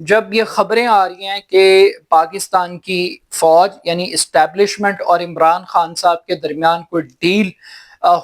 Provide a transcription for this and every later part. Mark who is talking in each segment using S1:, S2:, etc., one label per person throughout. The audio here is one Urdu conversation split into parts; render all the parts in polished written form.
S1: جب یہ خبریں آ رہی ہیں کہ پاکستان کی فوج یعنی اسٹیبلشمنٹ اور عمران خان صاحب کے درمیان کوئی ڈیل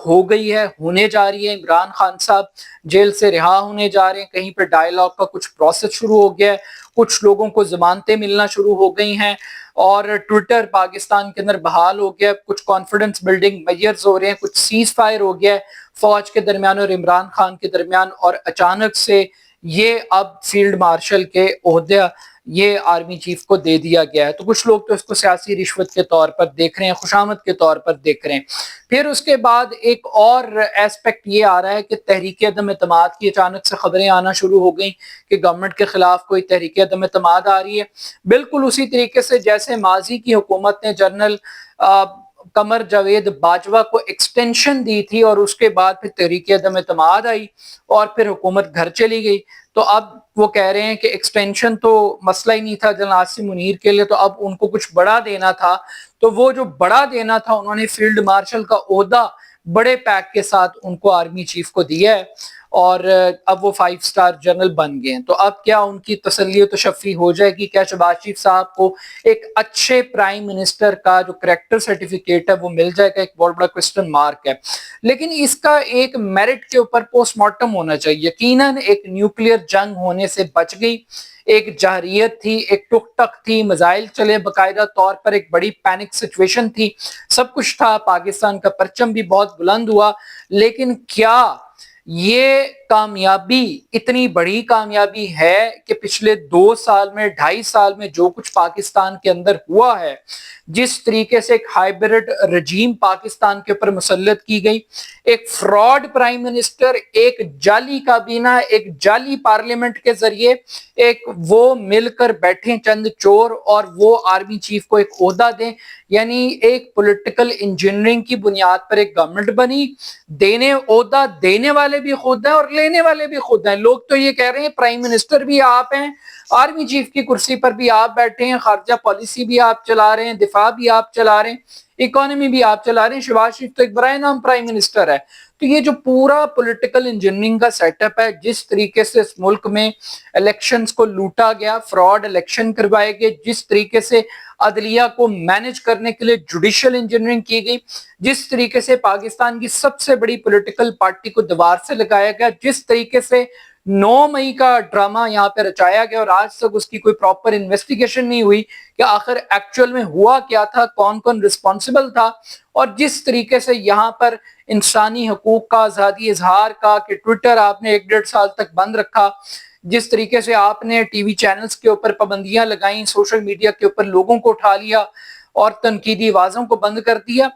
S1: ہو گئی ہے، ہونے جا رہی ہے، عمران خان صاحب جیل سے رہا ہونے جا رہے ہیں، کہیں پہ ڈائیلاگ کا کچھ پروسیس شروع ہو گیا ہے، کچھ لوگوں کو ضمانتیں ملنا شروع ہو گئی ہیں، اور ٹویٹر پاکستان کے اندر بحال ہو گیا ہے، کچھ کانفیڈنس بلڈنگ میجرز ہو رہے ہیں، کچھ سیز فائر ہو گیا ہے فوج کے درمیان اور عمران خان کے درمیان، اور اچانک سے یہ اب فیلڈ مارشل کے عہدہ یہ آرمی چیف کو دے دیا گیا ہے۔ تو کچھ لوگ تو اس کو سیاسی رشوت کے طور پر دیکھ رہے ہیں، خوشامد کے طور پر دیکھ رہے ہیں۔ پھر اس کے بعد ایک اور ایسپیکٹ یہ آ رہا ہے کہ تحریک عدم اعتماد کی اچانک سے خبریں آنا شروع ہو گئیں کہ گورنمنٹ کے خلاف کوئی تحریک عدم اعتماد آ رہی ہے، بالکل اسی طریقے سے جیسے ماضی کی حکومت نے جنرل قمر جاوید باجوہ کو ایکسٹینشن دی تھی اور اس کے بعد پھر تحریک عدم اعتماد آئی اور پھر حکومت گھر چلی گئی، تو اب وہ کہہ رہے ہیں کہ ایکسٹینشن تو مسئلہ ہی نہیں تھا جنرل عاصم منیر کے لیے، تو اب ان کو کچھ بڑا دینا تھا، تو وہ جو بڑا دینا تھا انہوں نے فیلڈ مارشل کا عہدہ بڑے پیک کے ساتھ ان کو آرمی چیف کو دیا ہے، اور اب وہ 5 سٹار جنرل بن گئے ہیں۔ تو اب کیا ان کی تسلی و تشفی ہو جائے گی؟ کیا شہباز شریف صاحب کو ایک اچھے پرائم منسٹر کا جو کریکٹر سرٹیفکیٹ ہے وہ مل جائے گا؟ ایک بہت بڑا کوسچن مارک ہے، لیکن اس کا ایک میرٹ کے اوپر پوسٹ مارٹم ہونا چاہیے۔ یقیناً ایک نیوکلیئر جنگ ہونے سے بچ گئی، ایک جہریت تھی، ایک ٹک ٹک تھی، میزائل چلے باقاعدہ طور پر، ایک بڑی پینک سچویشن تھی، سب کچھ تھا، پاکستان کا پرچم بھی بہت بلند ہوا، لیکن کیا یہ کامیابی اتنی بڑی کامیابی ہے کہ پچھلے 2 سال میں 2.5 سال میں جو کچھ پاکستان کے اندر ہوا ہے، جس طریقے سے ایک ہائیبرڈ رجیم پاکستان کے اوپر مسلط کی گئی، ایک فراڈ پرائم منسٹر، ایک جعلی کابینہ، ایک جعلی پارلیمنٹ کے ذریعے ایک وہ مل کر بیٹھے چند چور اور وہ آرمی چیف کو ایک عہدہ دیں، یعنی ایک پولیٹیکل انجینئرنگ کی بنیاد پر ایک گورنمنٹ بنی، عہدہ دینے والے بھی خود ہیں اور لینے والے بھی خود ہیں۔ لوگ تو یہ کہہ رہے ہیں پرائم منسٹر بھی آپ ہیں، آرمی چیف کی کرسی پر بھی آپ بیٹھے ہیں، خارجہ پالیسی بھی آپ چلا رہے ہیں، دفاع بھی آپ چلا رہے ہیں، اکانومی بھی آپ چلا رہے ہیں، شہباز شریف تو ایک برائے نام پرائم منسٹر ہے۔ تو یہ جو پورا پولیٹیکل انجینئرنگ کا سیٹ اپ ہے، جس طریقے سے اس ملک میں الیکشنز کو لوٹا گیا، فراڈ الیکشن کروائے گئے، جس طریقے سے عدلیہ کو مینج کرنے کے لیے جوڈیشل انجینئرنگ کی گئی، جس طریقے سے پاکستان کی سب سے بڑی پولیٹیکل پارٹی کو دیوار سے لگایا گیا، جس طریقے سے 9 مئی کا ڈرامہ یہاں پہ رچایا گیا اور آج تک اس کی کوئی پراپر انویسٹیگیشن نہیں ہوئی کہ آخر ایکچوئل میں ہوا کیا تھا، کون کون رسپانسبل تھا، اور جس طریقے سے یہاں پر انسانی حقوق کا، آزادی اظہار کا، کہ ٹویٹر آپ نے 1.5 سال تک بند رکھا، جس طریقے سے آپ نے ٹی وی چینلز کے اوپر پابندیاں لگائیں، سوشل میڈیا کے اوپر لوگوں کو اٹھا لیا اور تنقیدی آوازوں کو بند کر دیا،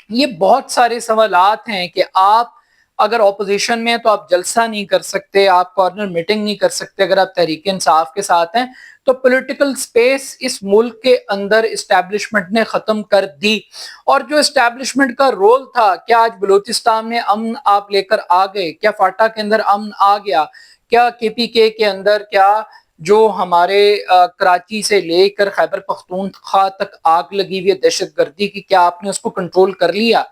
S1: یہ بہت سارے سوالات ہیں کہ آپ اگر اپوزیشن میں ہیں تو آپ جلسہ نہیں کر سکتے، آپ کارنر میٹنگ نہیں کر سکتے، اگر آپ تحریک انصاف کے ساتھ ہیں تو پولیٹیکل سپیس اس ملک کے اندر اسٹیبلشمنٹ نے ختم کر دی، اور جو اسٹیبلشمنٹ کا رول تھا، کیا آج بلوچستان میں امن آپ لے کر آ گئے؟ کیا فاٹا کے اندر امن آ گیا؟ کیا کے پی کے اندر، کیا جو ہمارے کراچی سے لے کر خیبر پختونخوا تک آگ لگی ہوئی ہے دہشت گردی کی، کیا آپ نے اس کو کنٹرول کر لیا؟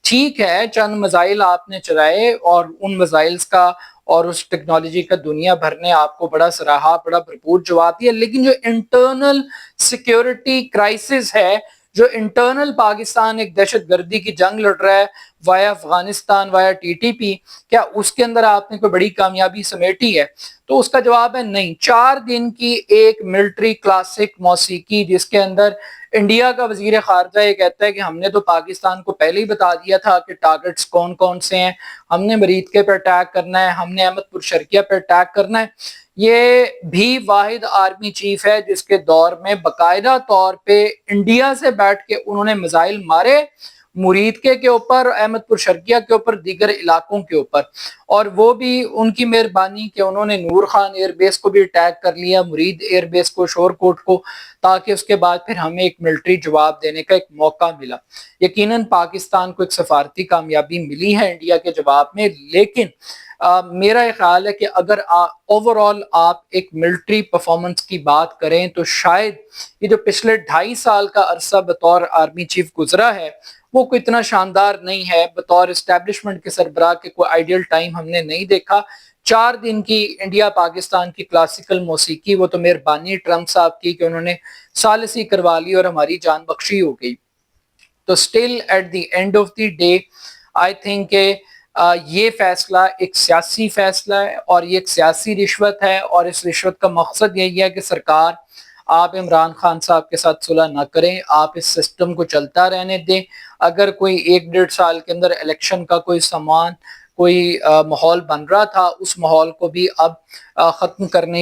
S1: ٹھیک ہے، چند میزائل آپ نے چلائے اور ان میزائلز کا اور اس ٹیکنالوجی کا دنیا بھر نے آپ کو بڑا سراہا، بڑا بھرپور جواب دیا، لیکن جو انٹرنل سیکیورٹی کرائسس ہے، جو انٹرنل پاکستان ایک دہشت گردی کی جنگ لڑ رہا ہے وایا افغانستان، وایا ٹی ٹی پی، کیا اس کے اندر آپ نے کوئی بڑی کامیابی سمیٹی ہے؟ تو اس کا جواب ہے نہیں۔ 4 دن کی ایک ملٹری کلاسک موسیقی جس کے اندر انڈیا کا وزیر خارجہ یہ کہتا ہے کہ ہم نے تو پاکستان کو پہلے ہی بتا دیا تھا کہ ٹارگٹس کون کون سے ہیں، ہم نے مریدکے پر اٹیک کرنا ہے، ہم نے احمد پور شرقیہ پر اٹیک کرنا ہے، یہ بھی واحد آرمی چیف ہے جس کے دور میں باقاعدہ طور پہ انڈیا سے بیٹھ کے انہوں نے میزائل مارے مریدکے کے اوپر، احمد پور شرقیہ کے اوپر، دیگر علاقوں کے اوپر، اور وہ بھی ان کی مہربانی کہ انہوں نے نور خان ایئر بیس کو بھی اٹیک کر لیا، مرید ایئر بیس کو، شور کوٹ کو، تاکہ اس کے بعد پھر ہمیں ایک ملٹری جواب دینے کا ایک موقع ملا۔ یقیناً پاکستان کو ایک سفارتی کامیابی ملی ہے انڈیا کے جواب میں، لیکن میرا یہ خیال ہے کہ اگر اوور آل آپ ایک ملٹری پرفارمنس کی بات کریں تو شاید یہ جو پچھلے 2.5 سال کا عرصہ بطور آرمی چیف گزرا ہے وہ کوئی اتنا شاندار نہیں ہے، بطور اسٹیبلشمنٹ کے سربراہ کے کوئی آئیڈیل ٹائم ہم نے نہیں دیکھا، 4 دن کی انڈیا پاکستان کی کلاسیکل موسیقی، وہ تو مہربانی ٹرمپ صاحب کی کہ انہوں نے ثالثی کروا لی اور ہماری جان بخشی ہو گئی. تو still at the end of the day I think کہ یہ فیصلہ ایک سیاسی فیصلہ ہے اور یہ ایک سیاسی رشوت ہے، اور اس رشوت کا مقصد یہی ہے کہ سرکار آپ عمران خان صاحب کے ساتھ صلح نہ کریں، آپ اس سسٹم کو چلتا رہنے دیں. اگر کوئی 1-1.5 سال کے اندر الیکشن کا کوئی ماحول بن رہا تھا، اس ماحول کو بھی اب ختم کرنے